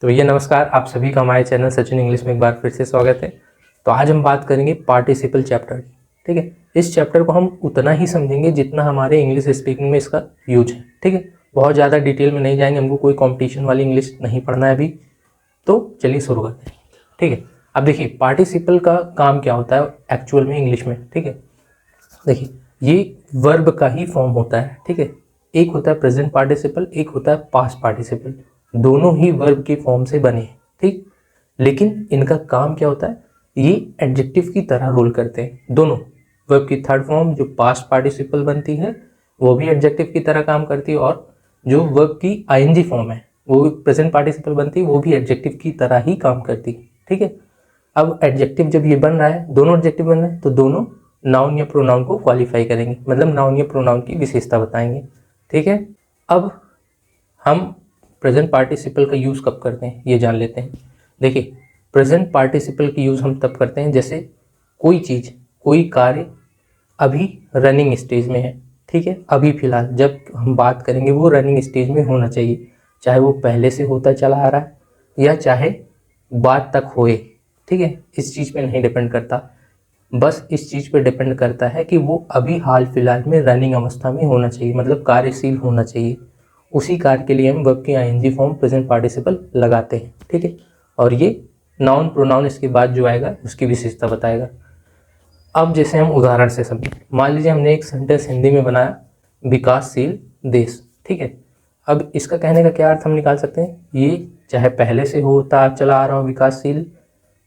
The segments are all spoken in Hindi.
तो भैया नमस्कार, आप सभी का हमारे चैनल सचिन इंग्लिश में एक बार फिर से स्वागत है। तो आज हम बात करेंगे पार्टिसिपल चैप्टर की। ठीक है, इस चैप्टर को हम उतना ही समझेंगे जितना हमारे इंग्लिश स्पीकिंग में इसका यूज है। ठीक है, बहुत ज़्यादा डिटेल में नहीं जाएंगे, हमको कोई कॉम्पिटिशन वाली इंग्लिश नहीं पढ़ना है अभी। तो चलिए शुरू करते हैं। ठीक है, अब देखिए पार्टिसिपल का काम क्या होता है एक्चुअल में इंग्लिश में। ठीक है, देखिए ये वर्ब का ही फॉर्म होता है। ठीक है, एक होता है प्रेजेंट पार्टिसिपल, एक होता है पास्ट पार्टिसिपल, दोनों ही वर्ब के फॉर्म से बने हैं। ठीक, लेकिन इनका काम क्या होता है, ये एडजेक्टिव की तरह रोल करते हैं। दोनों वर्ब की थर्ड फॉर्म जो पास्ट पार्टिसिपल बनती है वो भी एडजेक्टिव की तरह काम करती है, और जो वर्ब की आईएनजी फॉर्म है वो प्रेजेंट पार्टिसिपल बनती है, वो भी एडजेक्टिव की तरह ही काम करती है। ठीक है, अब एडजेक्टिव जब ये बन रहा है, दोनों एडजेक्टिव बन रहे हैं, तो दोनों नाउन या प्रोनाउन को क्वालिफाई करेंगे, मतलब नाउन या प्रोनाउन की विशेषता बताएंगे। ठीक है, अब हम प्रेजेंट पार्टिसिपल का यूज़ कब करते हैं ये जान लेते हैं। देखिए प्रेजेंट पार्टिसिपल की यूज़ हम तब करते हैं जैसे कोई चीज़, कोई कार्य अभी रनिंग स्टेज में है। ठीक है, अभी फ़िलहाल जब हम बात करेंगे वो रनिंग स्टेज में होना चाहिए, चाहे वो पहले से होता चला आ रहा है या चाहे बाद तक होए। ठीक है, इस चीज़ पे नहीं डिपेंड करता, बस इस चीज़ पे डिपेंड करता है कि वो अभी हाल फिलहाल में रनिंग अवस्था में होना चाहिए, मतलब कार्यशील होना चाहिए। उसी कार्य के लिए हम वर्ब की आईएनजी फॉर्म प्रेजेंट पार्टिसिपल लगाते हैं। ठीक है, और ये नाउन प्रोनाउन इसके बाद जो आएगा उसकी विशेषता बताएगा। अब जैसे हम उदाहरण से समझें, मान लीजिए हमने एक सेंटेंस हिंदी में बनाया, विकासशील देश। ठीक है, अब इसका कहने का क्या अर्थ हम निकाल सकते हैं, ये चाहे पहले से होता चला आ रहा हो विकासशील,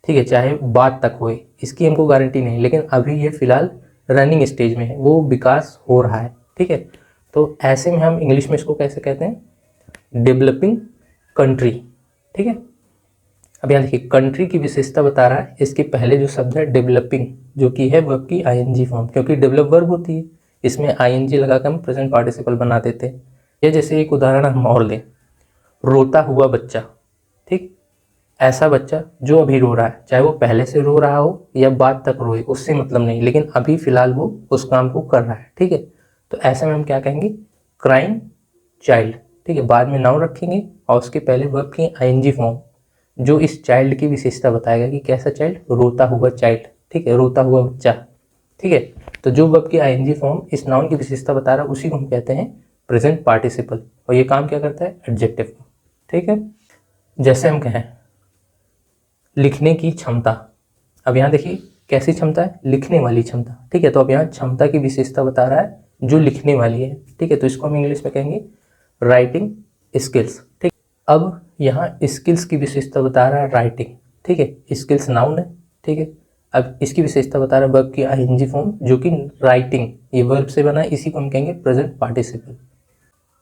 ठीक है, चाहे बाद तक होए, इसकी हमको गारंटी नहीं, लेकिन अभी ये फिलहाल रनिंग स्टेज में है, वो विकास हो रहा है। ठीक है, तो ऐसे में हम इंग्लिश में इसको कैसे कहते हैं, डेवलपिंग कंट्री। ठीक है, अब यहाँ देखिए कंट्री की विशेषता बता रहा है, इसके पहले जो शब्द है डेवलपिंग, जो कि है वर्ब की आईएनजी फॉर्म, क्योंकि डेवलप वर्ब होती है, इसमें आईएनजी लगाकर हम प्रेजेंट पार्टिसिपल बना देते हैं। या जैसे एक उदाहरण हम और लें, रोता हुआ बच्चा। ठीक, ऐसा बच्चा जो अभी रो रहा है, चाहे वो पहले से रो रहा हो या बाद तक रोए, उससे मतलब नहीं, लेकिन अभी फिलहाल वो उस काम को कर रहा है। ठीक है, तो ऐसे में हम क्या कहेंगे, क्राइंग चाइल्ड। ठीक है, बाद में नाउन रखेंगे और उसके पहले वर्ब की आईएनजी फॉर्म जो इस चाइल्ड की विशेषता बताएगा कि कैसा चाइल्ड, रोता हुआ चाइल्ड। ठीक है, रोता हुआ बच्चा। ठीक है, तो जो वर्ब की आईएनजी फॉर्म इस नाउन की विशेषता बता रहा है उसी को हम कहते हैं प्रेजेंट पार्टिसिपल, और ये काम क्या करता है, एडजेक्टिव। ठीक है, जैसे हम कहें लिखने की क्षमता। अब यहाँ देखिए कैसी क्षमता है, लिखने वाली क्षमता। ठीक है, तो अब यहाँ क्षमता की विशेषता बता रहा है जो लिखने वाली है। ठीक है, तो इसको हम इंग्लिश में कहेंगे राइटिंग स्किल्स। ठीक, अब यहाँ स्किल्स की विशेषता बता रहा है राइटिंग। ठीक है, स्किल्स नाउन है। ठीक है, अब इसकी विशेषता बता रहा है वर्ब की आईएनजी फॉर्म जो कि राइटिंग, ये वर्ब से बना है, इसी को हम कहेंगे प्रेजेंट पार्टिसिपल।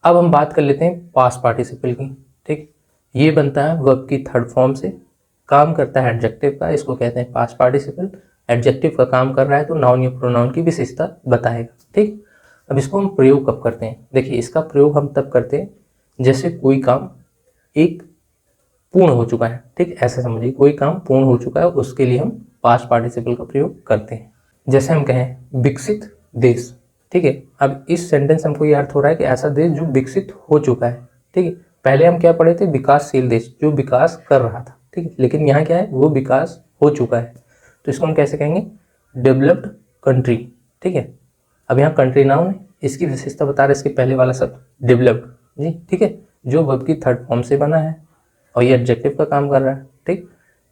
अब हम बात कर लेते हैं पास्ट पार्टिसिपल की। ठीक, ये बनता है वर्ब की थर्ड फॉर्म से, काम करता है एडजेक्टिव का, इसको कहते हैं पास्ट पार्टिसिपल। एडजेक्टिव का काम कर रहा है तो नाउन या प्रोनाउन की विशेषता बताएगा। ठीक, अब इसको हम प्रयोग कब करते हैं, देखिए इसका प्रयोग हम तब करते हैं जैसे कोई काम एक पूर्ण हो चुका है। ठीक, ऐसे समझिए कोई काम पूर्ण हो चुका है, उसके लिए हम पास्ट पार्टिसिपल का प्रयोग करते हैं। जैसे हम कहें विकसित देश। ठीक है, अब इस सेंटेंस हमको ये अर्थ हो रहा है कि ऐसा देश जो विकसित हो चुका है। ठीक है, पहले हम क्या पढ़े थे, विकासशील देश जो विकास कर रहा था। ठीक है, लेकिन यहाँ क्या है, वो विकास हो चुका है, तो इसको हम कैसे कहेंगे, डेवलप्ड कंट्री। ठीक है, अब यहाँ कंट्री नाउन है, इसकी विशेषता बता रहा है इसके पहले वाला शब्द डेवलप्ड जी। ठीक है, जो वर्ब की थर्ड फॉर्म से बना है और ये एडजेक्टिव का काम कर रहा है। ठीक,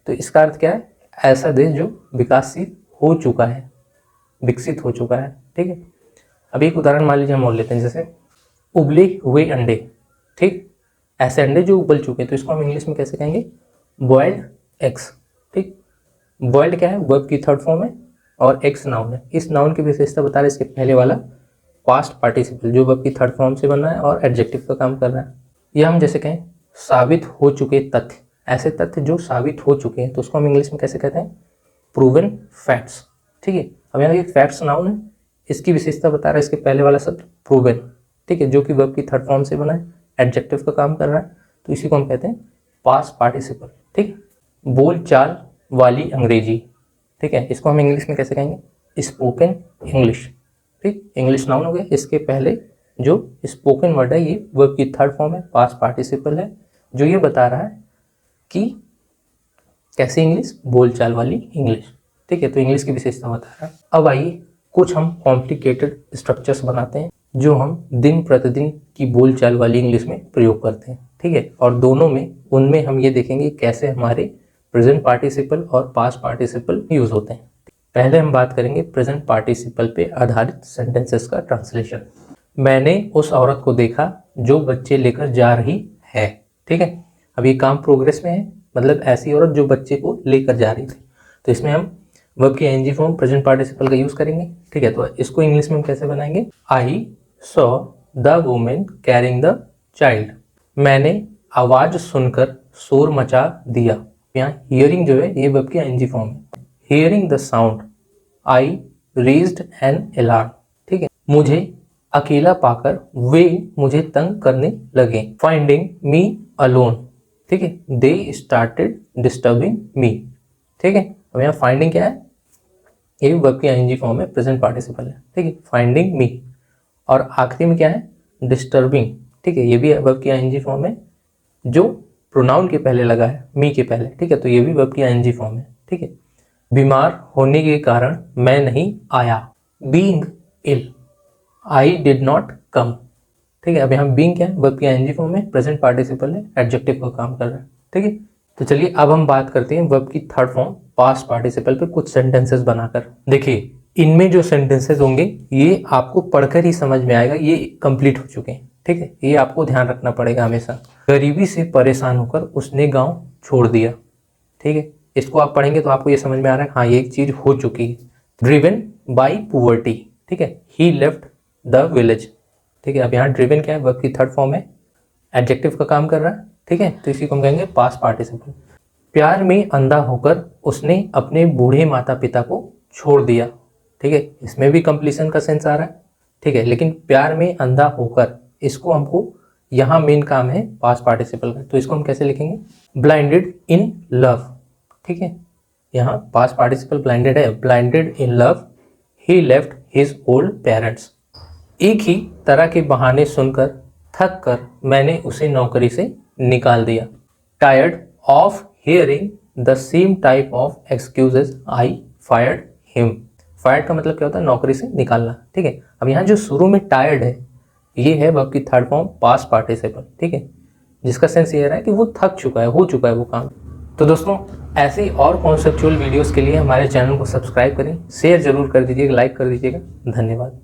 तो इसका अर्थ क्या है, ऐसा देश जो विकासशील हो चुका है, विकसित हो चुका है। ठीक है, अब एक उदाहरण मान लीजिए हम और लेते हैं, जैसे उबले हुए अंडे। ठीक, ऐसे अंडे जो उबल चुके हैं, तो इसको हम इंग्लिश में कैसे कहेंगे, बॉइल्ड एग्स। ठीक, बॉइल्ड क्या है, वर्ब की थर्ड फॉर्म है और एग्स नाउन है, इस नाउन की विशेषता बता रहा है इसके पहले वाला पास्ट पार्टिसिपल जो वर्ब की थर्ड फॉर्म से बना है और एडजेक्टिव का काम कर रहा है। या हम जैसे कहें साबित हो चुके तथ्य, ऐसे तथ्य जो साबित हो चुके हैं, तो उसको हम इंग्लिश में कैसे कहते हैं, प्रूवन फैक्ट्स। ठीक है, अब यहाँ एक फैक्ट्स नाउन है, इसकी विशेषता बता रहा है इसके पहले वाला शब्द प्रूवन। ठीक है, जो कि वर्ब की थर्ड फॉर्म से बना है, एडजेक्टिव का काम कर रहा है, तो इसी को हम कहते हैं पास्ट पार्टिसिपल। ठीक, बोल चाल वाली अंग्रेजी। ठीक है, इसको हम इंग्लिश में कैसे कहेंगे, स्पोकन इंग्लिश। ठीक, इंग्लिश नाउन हो गया, इसके पहले जो स्पोकन वर्ड है ये वर्ब की थर्ड फॉर्म है, पास्ट पार्टिसिपल है, जो ये बता रहा है कि कैसी इंग्लिश, बोलचाल वाली इंग्लिश। ठीक है, तो इंग्लिश की विशेषता बता रहा है। अब आइए कुछ हम कॉम्प्लिकेटेड स्ट्रक्चर्स बनाते हैं जो हम दिन प्रतिदिन की बोलचाल वाली इंग्लिश में प्रयोग करते हैं। ठीक है, और दोनों में उनमें हम ये देखेंगे कैसे हमारे प्रेजेंट पार्टिसिपल और पास्ट पार्टिसिपल यूज होते हैं। पहले हम बात करेंगे प्रेजेंट पार्टिसिपल पे आधारित सेंटेंसेस का ट्रांसलेशन। मैंने उस औरत को देखा जो बच्चे लेकर जा रही है। ठीक है, अब ये काम प्रोग्रेस में है, मतलब ऐसी औरत जो बच्चे को लेकर जा रही थी। तो इसमें हम वर्ब की आईएनजी फॉर्म प्रेजेंट पार्टिसिपल का यूज करेंगे। ठीक है, तो इसको इंग्लिश में हम कैसे बनाएंगे? I saw the women carrying the child. मैंने आवाज सुनकर शोर मचा दिया। यहाँ हियरिंग जो है ये वर्ब की आईएनजी फॉर्म है। Hearing the sound I raised an alarm. ठीक है, मुझे अकेला पाकर वे मुझे तंग करने लगे। Finding me alone. ठीक है, दे स्टार्टेड डिस्टर्बिंग मी। ठीक है, अब यहाँ फाइंडिंग क्या है? ये वर्ब की आईएनजी फॉर्म है, प्रेजेंट पार्टिसिपल है। ठीक है, फाइंडिंग मी, और आखिरी में क्या है? डिस्टर्बिंग। ठीक है, ये भी वर्ब की आईएनजी फॉर्म है जो प्रोनाउन के पहले लगा है, मी के पहले। ठीक है, तो ये भी वर्ब की आईएनजी फॉर्म है। ठीक है, बीमार होने के कारण मैं नहीं आया। Being ill I did not come. ठीक है, अब यहाँ बीइंग क्या है? वर्ब की आईएनजी फॉर्म है, प्रेजेंट पार्टिसिपल है, एडजेक्टिव का काम कर रहा है। ठीक है, तो चलिए अब हम बात करते हैं वर्ब की थर्ड फॉर्म पास्ट पार्टिसिपल पे कुछ सेंटेंसेस बनाकर। देखिए इनमें जो सेंटेंसेस होंगे ये आपको पढ़कर ही समझ में आएगा, ये कंप्लीट हो चुके हैं। ठीक है, ये आपको ध्यान रखना पड़ेगा हमेशा। गरीबी से परेशान होकर उसने गांव छोड़ दिया। ठीक है, इसको आप पढ़ेंगे तो आपको ये समझ में आ रहा है, हाँ ये एक चीज हो चुकी है। Driven by poverty. ठीक है, ही लेफ्ट द विलेज। ठीक है, अब यहाँ ड्रिवन क्या है? वर्ब की थर्ड फॉर्म है, एडजेक्टिव का काम कर रहा है। ठीक है, तो इसी को हम कहेंगे पास्ट पार्टिसिपल। प्यार में अंधा होकर उसने अपने बूढ़े माता पिता को छोड़ दिया। ठीक है, इसमें भी कंप्लीशन का सेंस आ रहा है। ठीक है, लेकिन प्यार में अंधा होकर, इसको हमको यहाँ मेन काम है पास्ट पार्टिसिपल का, तो इसको हम कैसे लिखेंगे? Blinded in love. ठीक है, यहाँ पास्ट पार्टिसिपल ब्लाइंडेड है, blinded in love he left his old parents. एक ही तरह के बहाने सुनकर थक कर मैंने उसे नौकरी से निकाल दिया। Tired of hearing the same type of excuses I fired him. Fired का मतलब क्या होता है? नौकरी से निकालना। ठीक है, अब यहाँ जो शुरू में टायर्ड है ये है वर्ब की थर्ड फॉर्म पास्ट पार्टिसिपल। ठीक है, जिसका सेंस ये रहा है कि वो थक चुका है, हो चुका है वो काम। तो दोस्तों ऐसे और कॉन्सेप्चुअल वीडियोस के लिए हमारे चैनल को सब्सक्राइब करें, शेयर जरूर कर दीजिएगा, लाइक कर दीजिएगा। धन्यवाद।